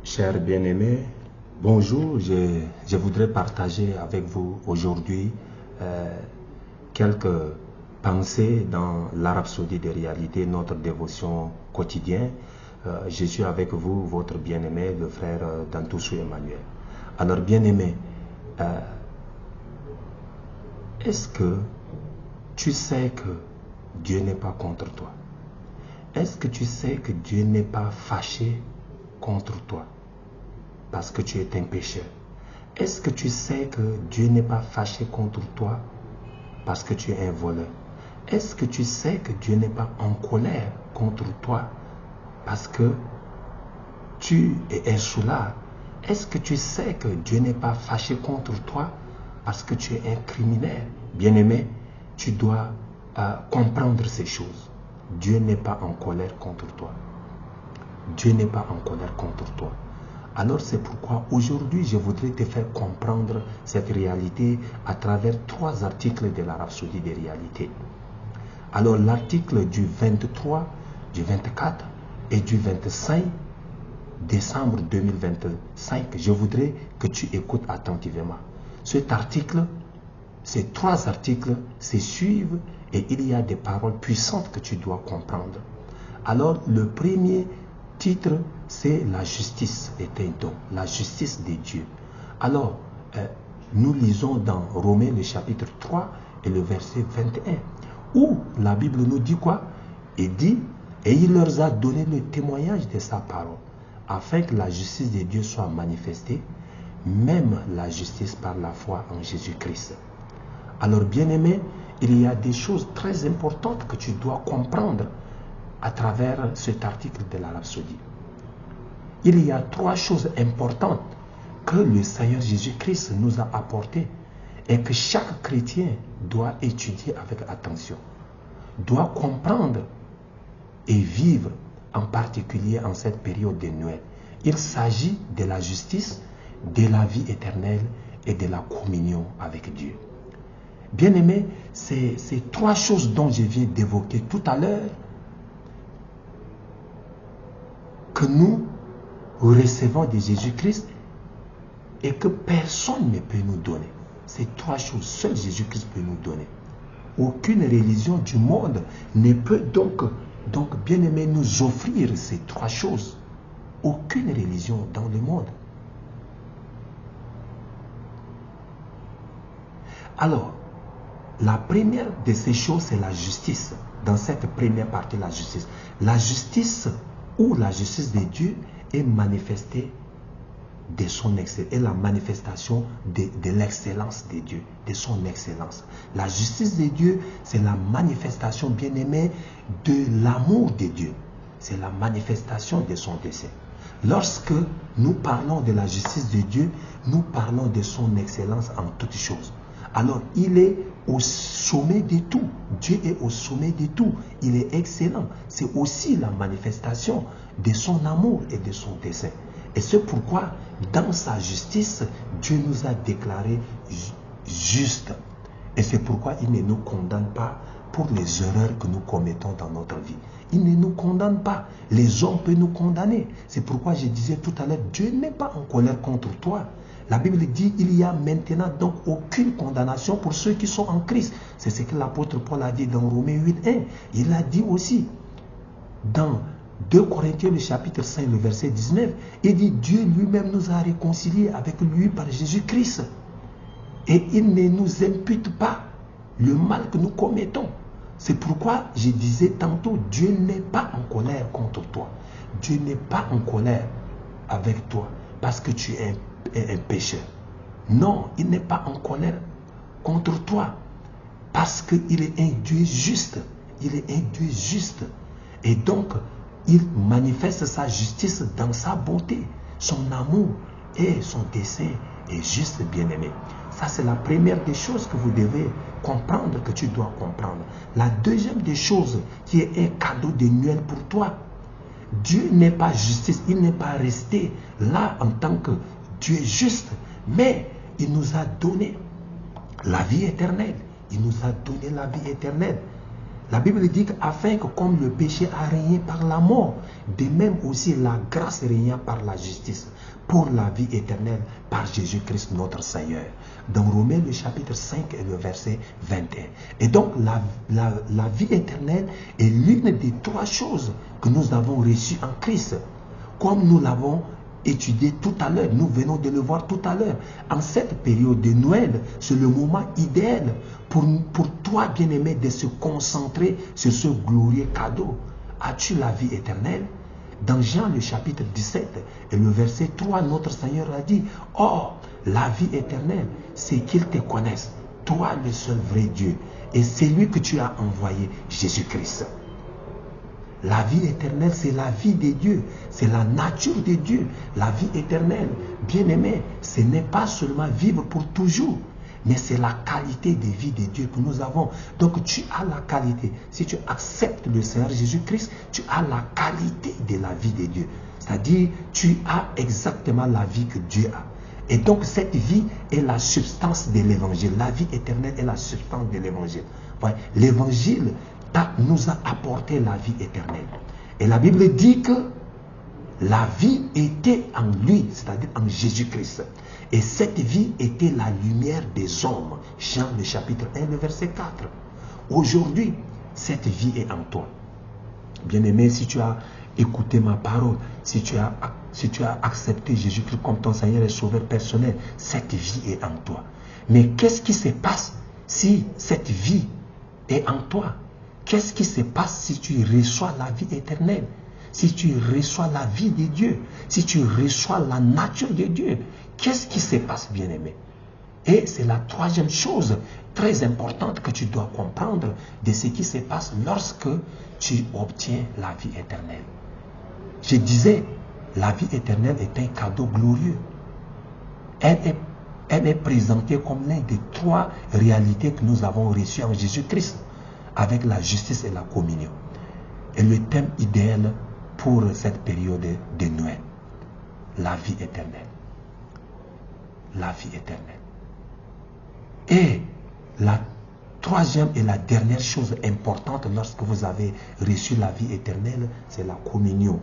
Chers bien-aimés, bonjour. Je voudrais partager avec vous aujourd'hui quelques pensées dans l'Arabe Saoudi des réalités, notre dévotion quotidienne. Je suis avec vous, votre bien-aimé, le frère Dantoussou Emmanuel. Alors bien-aimé, est-ce que tu sais que Dieu n'est pas contre toi? Est-ce que tu sais que Dieu n'est pas fâché contre toi parce que tu es un pécheur? Est-ce que tu sais que Dieu n'est pas fâché contre toi parce que tu es un voleur? Est-ce que tu sais que Dieu n'est pas en colère contre toi parce que tu es un soulard? Est-ce que tu sais que Dieu n'est pas fâché contre toi parce que tu es un criminel? Bien-aimé, tu dois comprendre ces choses. Dieu n'est pas en colère contre toi. Dieu n'est pas en colère contre toi. Alors c'est pourquoi aujourd'hui je voudrais te faire comprendre cette réalité à travers 3 articles de l'Arabe Saoudi des réalités. Alors l'article du 23, du 24 et du 25 décembre 2025, je voudrais que tu écoutes attentivement. Cet article, ces 3 articles se suivent et il y a des paroles puissantes que tu dois comprendre. Alors le premier titre, c'est la justice est un don, la justice de Dieu. Alors, nous lisons dans Romains le chapitre 3 et le verset 21, où la Bible nous dit quoi? Il dit, et il leur a donné le témoignage de sa parole, afin que la justice de Dieu soit manifestée, même la justice par la foi en Jésus-Christ. Alors, bien-aimé, il y a des choses très importantes que tu dois comprendre à travers cet article de l'Arabe Saoudi. Il y a 3 choses importantes que le Seigneur Jésus-Christ nous a apportées et que chaque chrétien doit étudier avec attention, doit comprendre et vivre, en particulier en cette période de Noël. Il s'agit de la justice, de la vie éternelle et de la communion avec Dieu. Bien-aimés, ces 3 choses dont je viens d'évoquer tout à l'heure, que nous recevons de Jésus-Christ et que personne ne peut nous donner. Ces 3 choses, seul Jésus-Christ peut nous donner. Aucune religion du monde ne peut donc bien aimé, nous offrir ces 3 choses. Aucune religion dans le monde. Alors, la première de ces choses, c'est la justice. Dans cette première partie, la justice. La justice ou la justice de Dieu est manifestée de son excellence, et la manifestation de l'excellence de Dieu, de son excellence. La justice de Dieu, c'est la manifestation, bien-aimée, de l'amour de Dieu. C'est la manifestation de son dessein. Lorsque nous parlons de la justice de Dieu, nous parlons de son excellence en toutes choses. Alors, il est au sommet de tout. Dieu est au sommet de tout. Il est excellent. C'est aussi la manifestation de son amour et de son dessein. Et c'est pourquoi, dans sa justice, Dieu nous a déclarés justes. Et c'est pourquoi il ne nous condamne pas pour les erreurs que nous commettons dans notre vie. Il ne nous condamne pas. Les hommes peuvent nous condamner. C'est pourquoi je disais tout à l'heure, Dieu n'est pas en colère contre toi. La Bible dit il y a maintenant donc aucune condamnation pour ceux qui sont en Christ. C'est ce que l'apôtre Paul a dit dans Romains 8:1. Il a dit aussi dans 2 Corinthiens le chapitre 5 le verset 19. Il dit Dieu lui-même nous a réconciliés avec lui par Jésus-Christ. Et il ne nous impute pas le mal que nous commettons. C'est pourquoi je disais tantôt, Dieu n'est pas en colère contre toi. Dieu n'est pas en colère avec toi parce que tu es un pécheur. Non, il n'est pas en colère contre toi parce qu'il est un Dieu juste. Il est un Dieu juste. Et donc, il manifeste sa justice dans sa bonté, son amour et son dessein est juste, bien-aimé. Ça, c'est la première des choses que vous devez comprendre, que tu dois comprendre. La deuxième des choses qui est un cadeau de Noël pour toi, Dieu n'est pas justice, il n'est pas resté là en tant que Dieu juste, mais il nous a donné la vie éternelle. Il nous a donné la vie éternelle. La Bible dit qu'afin que comme le péché a régné par la mort, de même aussi la grâce régna par la justice, pour la vie éternelle par Jésus-Christ notre Seigneur. Dans Romains le chapitre 5 et le verset 21. Et donc la vie éternelle est l'une des trois choses que nous avons reçues en Christ. Comme nous l'avons étudié tout à l'heure, nous venons de le voir tout à l'heure. En cette période de Noël, c'est le moment idéal pour toi, bien-aimé, de se concentrer sur ce glorieux cadeau. As-tu la vie éternelle? Dans Jean le chapitre 17 et le verset 3, notre Seigneur a dit, « Or, la vie éternelle, c'est qu'ils te connaissent, toi le seul vrai Dieu, et c'est lui que tu as envoyé, Jésus-Christ. » La vie éternelle, c'est la vie de Dieu, c'est la nature de Dieu. La vie éternelle, bien-aimé, ce n'est pas seulement vivre pour toujours, mais c'est la qualité de vie de Dieu que nous avons. Donc tu as la qualité. Si tu acceptes le Seigneur Jésus-Christ, tu as la qualité de la vie de Dieu. C'est-à-dire, tu as exactement la vie que Dieu a. Et donc cette vie est la substance de l'évangile. La vie éternelle est la substance de l'évangile. Ouais. L'évangile nous a apporté la vie éternelle. Et la Bible dit que la vie était en lui, c'est-à-dire en Jésus-Christ. Et cette vie était la lumière des hommes. Jean le chapitre 1, le verset 4. Aujourd'hui, cette vie est en toi. Bien-aimé, si tu as écouté ma parole, si tu as accepté Jésus-Christ comme ton Seigneur et Sauveur personnel, cette vie est en toi. Mais qu'est-ce qui se passe si cette vie est en toi? Qu'est-ce qui se passe si tu reçois la vie éternelle? Si tu reçois la vie de Dieu, si tu reçois la nature de Dieu, qu'est-ce qui se passe, bien-aimé? Et c'est la troisième chose très importante que tu dois comprendre de ce qui se passe lorsque tu obtiens la vie éternelle. Je disais, la vie éternelle est un cadeau glorieux. Elle est présentée comme l'une des trois réalités que nous avons reçues en Jésus-Christ, avec la justice et la communion. Et le thème idéal pour cette période de Noël, la vie éternelle. La vie éternelle. Et la troisième et la dernière chose importante lorsque vous avez reçu la vie éternelle, c'est la communion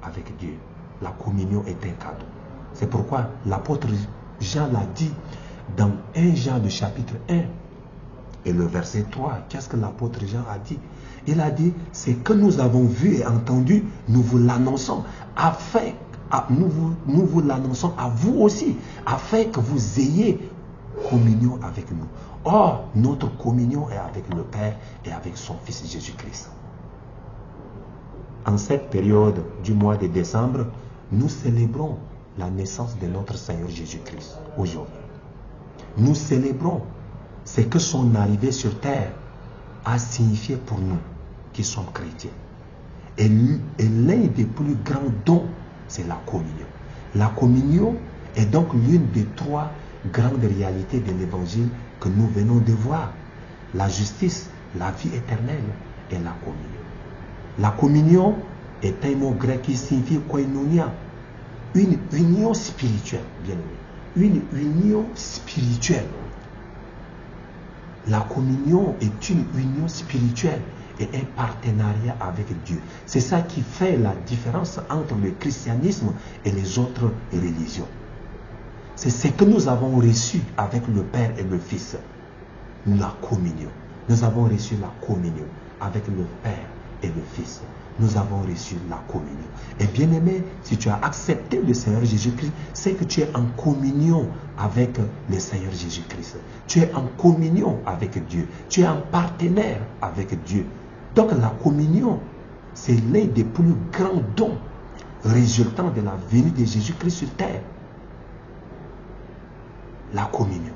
avec Dieu. La communion est un cadeau. C'est pourquoi l'apôtre Jean l'a dit dans 1 Jean le chapitre 1 et le verset 3. Qu'est-ce que l'apôtre Jean a dit? Il a dit, c'est que nous avons vu et entendu, nous vous l'annonçons, nous vous l'annonçons à vous aussi, afin que vous ayez communion avec nous. Or, notre communion est avec le Père et avec son Fils Jésus-Christ. En cette période du mois de décembre, nous célébrons la naissance de notre Seigneur Jésus-Christ aujourd'hui. Nous célébrons ce que son arrivée sur terre a signifié pour nous qui sommes chrétiens. Et l'un des plus grands dons, c'est la communion. La communion est donc l'une des trois grandes réalités de l'évangile que nous venons de voir. La justice, la vie éternelle et la communion. La communion est un mot grec qui signifie koinonia, une union spirituelle, bien aimé. Une union spirituelle. La communion est une union spirituelle et un partenariat avec Dieu. C'est ça qui fait la différence entre le christianisme et les autres religions. C'est ce que nous avons reçu avec le Père et le Fils. La communion. Nous avons reçu la communion avec le Père et le Fils. Nous avons reçu la communion. Et bien aimé, si tu as accepté le Seigneur Jésus-Christ, c'est que tu es en communion avec le Seigneur Jésus-Christ. Tu es en communion avec Dieu. Tu es en partenaire avec Dieu. Donc la communion, c'est l'un des plus grands dons résultant de la venue de Jésus-Christ sur terre. La communion.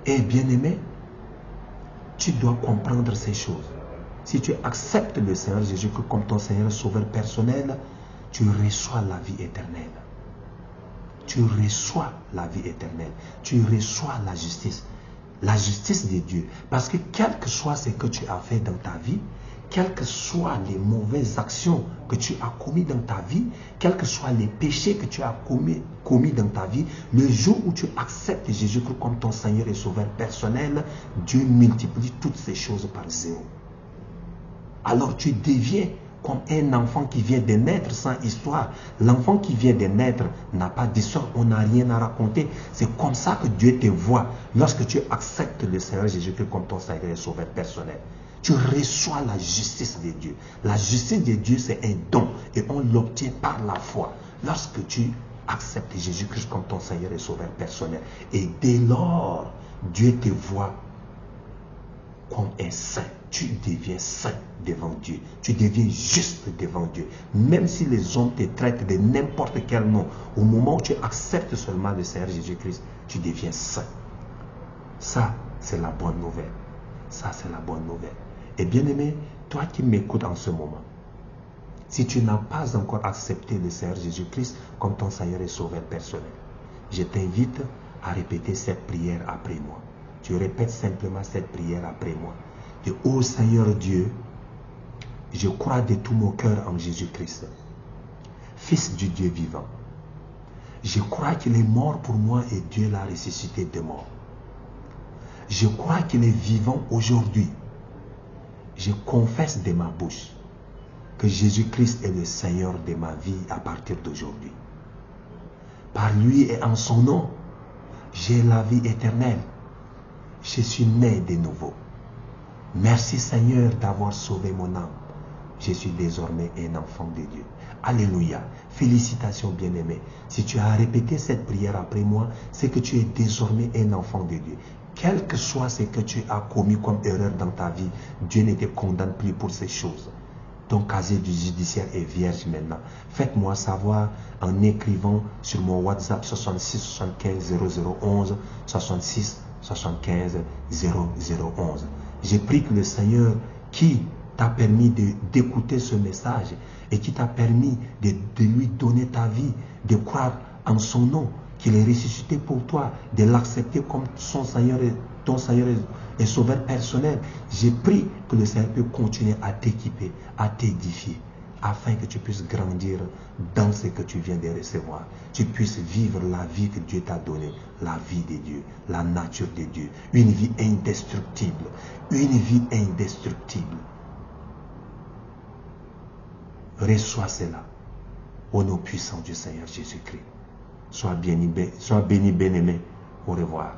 Et bien aimé, tu dois comprendre ces choses. Si tu acceptes le Seigneur Jésus-Christ comme ton Seigneur Sauveur personnel, tu reçois la vie éternelle. Tu reçois la vie éternelle. Tu reçois la justice. La justice de Dieu. Parce que quel que soit ce que tu as fait dans ta vie, quelles que soient les mauvaises actions que tu as commises dans ta vie, quels que soient les péchés que tu as commis dans ta vie, le jour où tu acceptes Jésus-Christ comme ton Seigneur et Sauveur personnel, Dieu multiplie toutes ces choses par 0. Alors tu deviens comme un enfant qui vient de naître sans histoire. L'enfant qui vient de naître n'a pas d'histoire, on n'a rien à raconter. C'est comme ça que Dieu te voit lorsque tu acceptes le Seigneur Jésus-Christ comme ton Seigneur et Sauveur personnel. Tu reçois la justice de Dieu. La justice de Dieu, c'est un don et on l'obtient par la foi. Lorsque tu acceptes Jésus-Christ comme ton Seigneur et Sauveur personnel. Et dès lors, Dieu te voit comme un saint. Tu deviens saint devant Dieu. Tu deviens juste devant Dieu. Même si les hommes te traitent de n'importe quel nom, au moment où tu acceptes seulement le Seigneur Jésus-Christ, tu deviens saint. Ça, c'est la bonne nouvelle. Ça, c'est la bonne nouvelle. Et bien aimé, toi qui m'écoutes en ce moment, si tu n'as pas encore accepté le Seigneur Jésus-Christ comme ton Seigneur et Sauveur personnel, je t'invite à répéter cette prière après moi. Tu répètes simplement cette prière après moi. Et ô Seigneur Dieu, je crois de tout mon cœur en Jésus-Christ, Fils du Dieu vivant. Je crois qu'il est mort pour moi et Dieu l'a ressuscité de mort. Je crois qu'il est vivant aujourd'hui. Je confesse de ma bouche que Jésus-Christ est le Seigneur de ma vie à partir d'aujourd'hui. Par lui et en son nom, j'ai la vie éternelle. Je suis né de nouveau. Merci Seigneur d'avoir sauvé mon âme. Je suis désormais un enfant de Dieu. Alléluia. Félicitations bien-aimés. Si tu as répété cette prière après moi, c'est que tu es désormais un enfant de Dieu. Quel que soit ce que tu as commis comme erreur dans ta vie, Dieu ne te condamne plus pour ces choses. Ton casier du judiciaire est vierge maintenant. Faites-moi savoir en écrivant sur mon WhatsApp 66 75 0011 66 75 0011. J'ai pris que le Seigneur qui t'a permis d'écouter ce message et qui t'a permis de lui donner ta vie, de croire en son nom, qu'il est ressuscité pour toi, de l'accepter comme son Seigneur et ton Seigneur et Sauveur personnel. J'ai pris que le Seigneur peut continuer à t'équiper, à t'édifier, afin que tu puisses grandir dans ce que tu viens de recevoir. Tu puisses vivre la vie que Dieu t'a donnée, la vie de Dieu, la nature de Dieu, une vie indestructible, une vie indestructible. Reçois cela au nom puissant du Seigneur Jésus-Christ. Sois béni, bien-aimé. Au revoir.